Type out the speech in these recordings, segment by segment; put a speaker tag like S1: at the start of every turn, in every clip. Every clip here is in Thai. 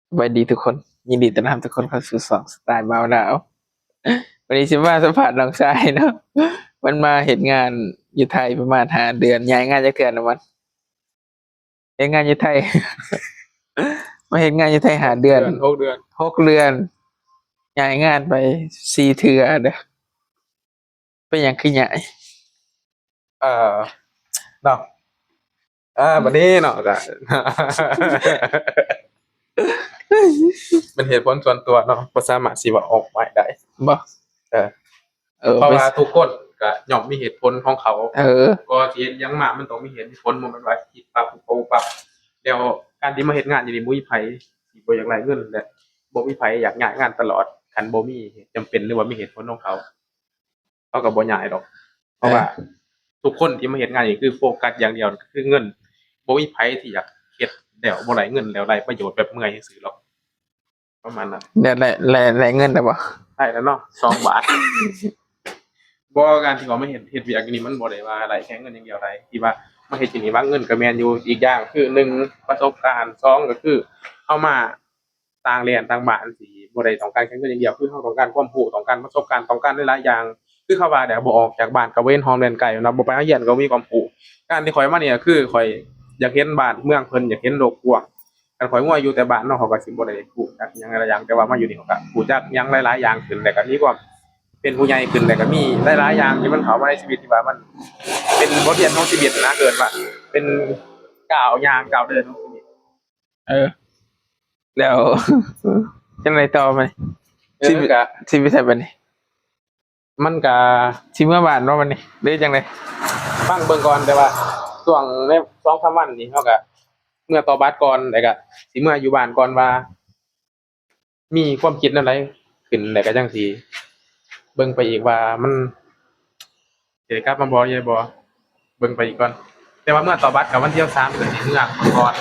S1: สวัสดีทุกคนยินดีต้อนรับทุกคนเข้าสู่สองสไตล์เมาหนาววันนี้ฉันมาสัมผัสน้องชายเนาะมันมาเห็นงานอยู่ไทยประมาณ5 เดือนย้ายงานจากเถื่อนนะมันเห็นงานอยู่ไทยมาเห็นงานอยู่ไทย5 เดือน
S2: 6 เดือน
S1: 6 เดือนย้ายงานไป4 เทื่อเด้อเป็นอย่างคือย้าย
S2: เอ่อเนาะวันนี้เนาะก็ เป็นเหตุผลส่วนตัวเนาะบ่สามารถสิว่าออกหมายได้
S1: บ่
S2: เออเพ
S1: ไป
S2: ราะว่าทุกคนก็ย่อมมีเหตุผลของเขา
S1: เออ
S2: ก็สิเฮ็ดหยังมามันต้องมีเหตุมีผลบ่แม่นว่าคิดปั๊บปุ๊บปั๊บแล้วการที่มาเฮ็ดงานอยู่นี่บ่มีไผสิบ่อยากได้เงินและบ่มีไผอยากย้ายงานตลอดคันบ่มีเหตุจำเป็นหรือว่ามีเหตุผลของเขาก็บ่ย้ายดอกเพราะว่าทุกคนที่มาเฮ็ดงานนี่คือโฟกัสอย่างเดียวคือเงินบ่มีไผที่อยากเฮ็ดแล้วบ่ได้เงินแล้วได้ประโยชน์แบบเมื่อยซื่อๆหรอกประมาณนั้น
S1: เดี๋ยวได้เงินได้บ่
S2: ใช่แล้วเนาะ2 บาทบ่การที่เขามาเฮ็ดเวียกอันนี้มันบ่ได้ว่าอะไรแค่เงินอย่างเดียวได้ที่ว่ามาเฮ็ดที่นี่ว่าเงินก็แม่นอยู่อีกอย่างคือ1ประสบการณ์2ก็คือเฮามาต่างแดนต่างบ้านสิบ่ได้ต้องการแค่เงินอย่างเดียวคือเฮาต้องการความรู้ต้องการประสบการณ์ต้องการหลายๆอย่างคือเขาว่าเดี๋ยวบ่ออกจากบ้านก็บ่เห็นฮอดแม่นไกลเนาะบ่ไปหาเรียนก็บ่มีความรู้การที่ข้อยมาเนี่ยคือข้อยอยากเห็นบ้านเมืองเพิ่นอยากเห็นโลกกว้างคันข้อยงัวอยู่แต่บ้านเนาะเขาก็สิบ่ได้รู้จักหยังหลายๆอย่างแต่ว่ามาอยู่นี่เขาก็รู้จักหยังหลายๆอย่างขึ้นแล้วก็มีความ เป็นผู้ใหญ่ขึ้นแต่ก็มีหลายๆอย่างที่มันเข้ามาในชีวิตที่ว่ามันเป็นบทเรียนของชีวิตนะเกิดว่าเป็นก้าวย่างก้าวเดินของชีวิต
S1: เออแล้ว จังไดต่อไป
S2: ซึ่งก็
S1: สิไปไสบัดนี้
S2: มันก็
S1: สิเมื่อบ้านบ่บัดนี้หรือจังได๋
S2: ฟังเบิ่งก่อนแต่ว่าช่วงใน2-3วันนี้เฮาก็เมื่อต่อบัตรก่อนแล้วก็สิเมื่ออยู่บ้านก่อนว่ามีความคิดแนวใดขึ้นแล้วก็จั่งสิเบิ่งไปอีกว่ามันสิได้กลับมาบ่ใหญ่บ่เบิ่งไปอีกก่อนแต่ว่าเมื่อต่อบัตรก็วันที่23ก็สิเมื่อก่อน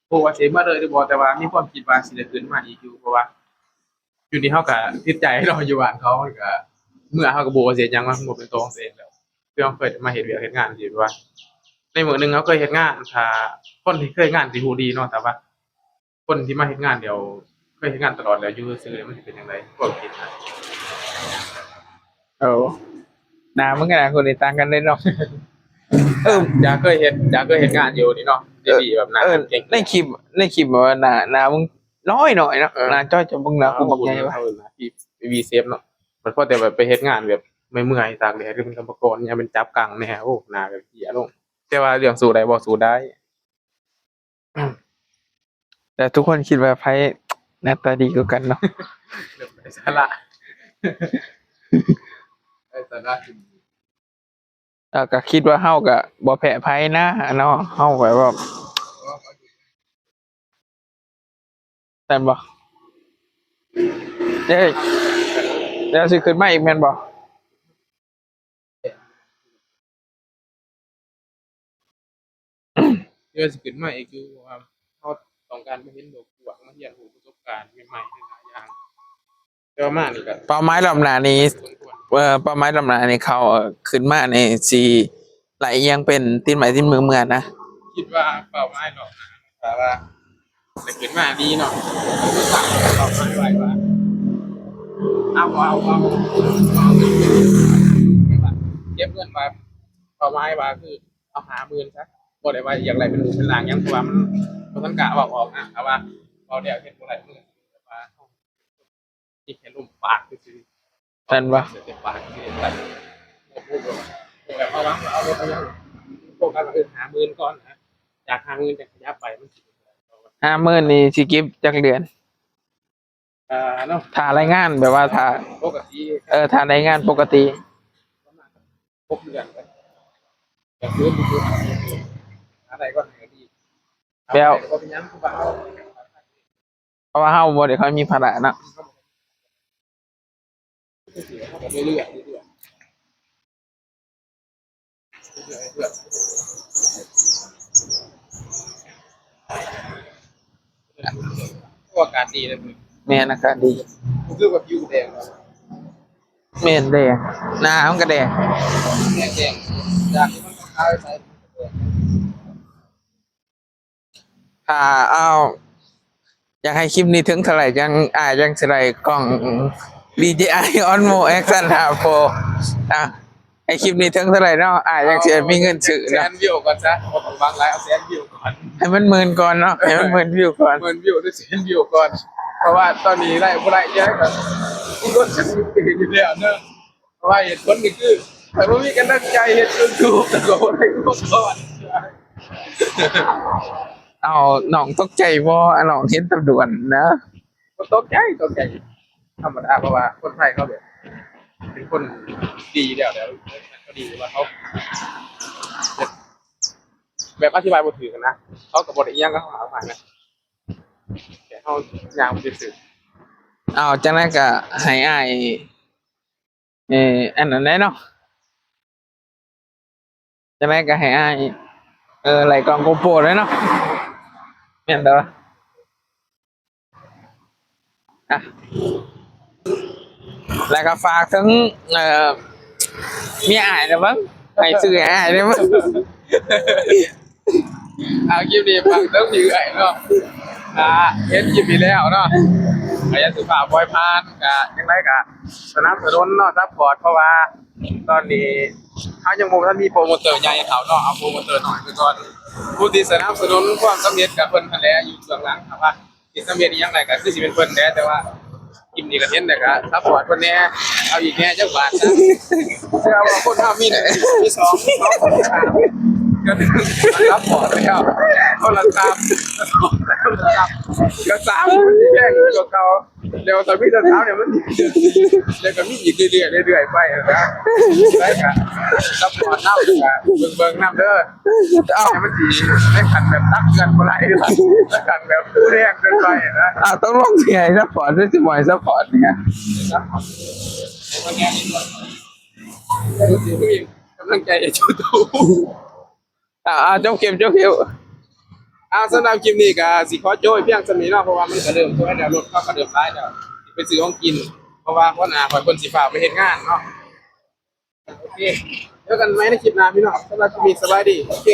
S2: บ่ว่าสิเมื่อเลยหรือบ่แต่ว่ามีความคิดว่าสิได้ขึ้นมาอีกอยู่เพราะว่า อยู่นี่เขาก็ติดใจเราอยู่บ้านเขามันก็เมื่อเขาก็บ่ว่าสิเฮ็ดหยังมันบ่เป็นตัวของตัวเองแล้วคือเขาเคยมาเฮ็ดเวียกเฮ็ดงานที่ว่าในมื้อหนึงเขาเคยเฮ็ดงานถ้าคนที่เคยงานสิรู้ดีเนาะแต่ว่าคนที่มาเฮ็ดงานเดี๋ยวเคยเฮ็ดงานตลอดแล้วอยู่ซื่อๆมันสิเป็นจังไดความคิดนะ
S1: โอ้หน้ามึงกับหน้าคนนี่ต่างกันเลยเนาะ เออ
S2: อยากเคยเฮ็ดงานอยู่นี่เนาะดีๆแบบหน้า
S1: เออ
S2: เก่ง
S1: ในคลิปแบบว่าหน้ามึงน้อยหน่อยเนาะหน้าจ้อยจะมึงหน้ากูบอกใหญ่วะ
S2: เฮาน่ะที่วีเซฟเนาะมันพอแต่แบบไปเฮ็ดงานแบบเมื่อยๆตากแดดคือเป็นกรรมกรยามเป็นจับกังแหน่โอ้หน้าก็เหี้ยลงแต่ว่าเรื่องสู้ได้บ่สู้ได้
S1: แต่ทุกคนคิดว่าไพ่หน้าตาดีกว่ากันเนาะ
S2: เรื่องไร้สาระไร้สาระจริง
S1: ก็คิดว่าเฮาก็บ่แพ้ไพ่นะเนาะเฮาแบบว่าแต่นบ่เด้เดี๋ยวสิขึ้นมาอีกแม่นบ่
S2: เรื่องสิขึ้นมาอีกคือว่าเขาต้องการมาเห็นโลกกว้างมาเรียนรู้ประสบการณ์ใหม่ๆหลายๆอย่างแต่ว่ามานี่ก็
S1: เป้าหมายลำหน้านี้
S2: สมควร
S1: เป้าหมายลำหน้านี้เขาขึ้นมานี่สิไหลเอียงเป็นตีนไม้ตีนมือเหมือนนะ
S2: คิดว่าเป้าหมายรอบหน้าแต่ว่าจะขึ้นมาดีเนาะตั้งเป้าหมายไว้ว่าเอาเก็บเงินมาเป้าหมายว่าคือเอา50,000ซะบ่ได้ว่าอย่างไรเป็นรูปเป็นร่างหยังเพราะว่ามันบ่ทันกะเว้าออกนะแต่ว่าเอาเดี๋ยวเฮ็ดบ่ได้มื้อแต่ว่านี่แค่ลมปากซื่อๆ
S1: นั่นบ่
S2: เสียบปากที่แบบพูดแบบเอาวะเอารถเอายังพวกกัน50,000ก่อนนะจาก50,000จะขยับไปมันสิ
S1: 50,000นี่สิเก็บจักเดือน
S2: เนาะ
S1: ถ้ารายงานแบบว่าถ้า
S2: ปกติ
S1: ถ้ารายงานปกติ
S2: ประมาณ6 เดือนไปแต่ซื้อมืออะไรก็หายดี
S1: แล้ว
S2: ก็เป็นยังคือว่า
S1: เพราะว่าเฮาบ่ได้ค่อยมีภาระเนาะ
S2: เรื่อยๆเรื่อยๆเรื่อยๆก็อาการดีเลยมึง
S1: แม่นอากาศดี
S2: คือว่าผิวแดง
S1: แม่นแดงหน้ามันก็แดง
S2: แดงจากที่มันขาวใส
S1: ถ้าเอา อยากให้คลิปนี้ถึงเท่าไหร่ยังสิได้กล้อง DJI Osmo Action 5 Pro อ่ะให้คลิปนี้ถึงเท่าไหร่เนาะยังสิมีเงินซื้อ
S2: แส
S1: เนาะ
S2: นวิวก่อนซะบ่ต้องบางไลฟ์เอาแสนวิวก่อน
S1: ให้มันหมื่นก่อนเนาะให้มันหมื่นวิวก่อน
S2: หมื่นวิวหรือแสนวิวก่อนเพราะว่าตอนนี้ไล่บ่ได้เยอะก็อีกคนจะมีปีอยู่แล้วเนอะเพราะว่าเหตุผลนี่คือแต่บ่มีกำลังใจเฮ็ด YouTube แต่ก็บ่ได้งบก่อน
S1: เอาน้องตกใจบ่น้องเห็นตำรวจนะ
S2: ก็ตกใจธรรมดาเพราะว่าคนไทยเขาแบบเป็นคนดีแล้วก็ดีว่าเขาแบบอธิบายบ่ถูกกันนะเขาก็บ่ได้อิหยังก็เขาหาผ่านนะแต่เขาย่างบ่ซื่อ
S1: เอาจังนั้นก็ให้อ้ายอันนั้นได้เนาะจังนั้นก็ให้อ้ายไหลกล้อง GoPro ได้เนาะแม่นเด้ออ่ะแล้วก็ฝากถึงเมียอ้ายนะเบิ่งให้ซื้อให้อ้ายได้มั้ง
S2: เอาคลิปนี้ฟังเรื่องผีไอ้เนาะเห็นคลิปนี้แล้วเนาะก็อยากสิฝากบอยพานก็ยังไงก็สนับสนุนเนาะซัพพอร์ตเพราะว่าตอนนี้เขายังบ่ทันมีโปรโมเตอร์ใหญ่ให้เขาเนาะเอาโปรโมเตอร์หน่อยไปก่อนผู้ที่สนับสนุนความสำเร็จกับเพิ่นนั่นแหละอยู่เบื้องหลังครับว่าสิสำเร็จอีหยังไงก็คือสิเป็นเพิ่นแหละแต่ว่าคลิปนี้ก็เห็นแต่ก็ซัพพอร์ตเพิ่นแหน่เอาอีกแหน่จักบาทนะเชื่อว่าคนเฮามีหนึ่งมีสองคนก็ถึงซัพพอร์ตแล้วคนละตามก็สามคนที่แย่งตัวเขาเดี๋ยวตอนพี่ตอนเช้าเนี่ยมันมีเดี๋ยวก็มีอีกเรื่อยๆไปนะได้ค่ะซัพพอร์ตน้ำค่ะเบิ่งน้ำเด้อเอาให้มันดีได้ขันแบบตักเงินบ่ไหลได้ขันแบบผู้แรงเกินไปนะ
S1: ต้องลงสิให้ซัพพอร์ตด้วยสิบ่ให้ซัพพอร์ตเนี่ย
S2: วันนี้รู้สึกมีกำลังใจจะชูตู
S1: จบเกม
S2: สำหรับคลิปนี้ก็สิขอโจ้ยเพียงสมีเนาะเพราะว่ามันก็เริ่มตัวแล้วรถก็เริ่มร้ายแล้วไปซื้อของกิน เพราะว่าคนคอยคนสิฝากไปเฮ็ดงานเนาะโอเคเจอกันไหมในคลิปหน้าพี่น้องสำหรับคลิปนี้สบายดีโอเค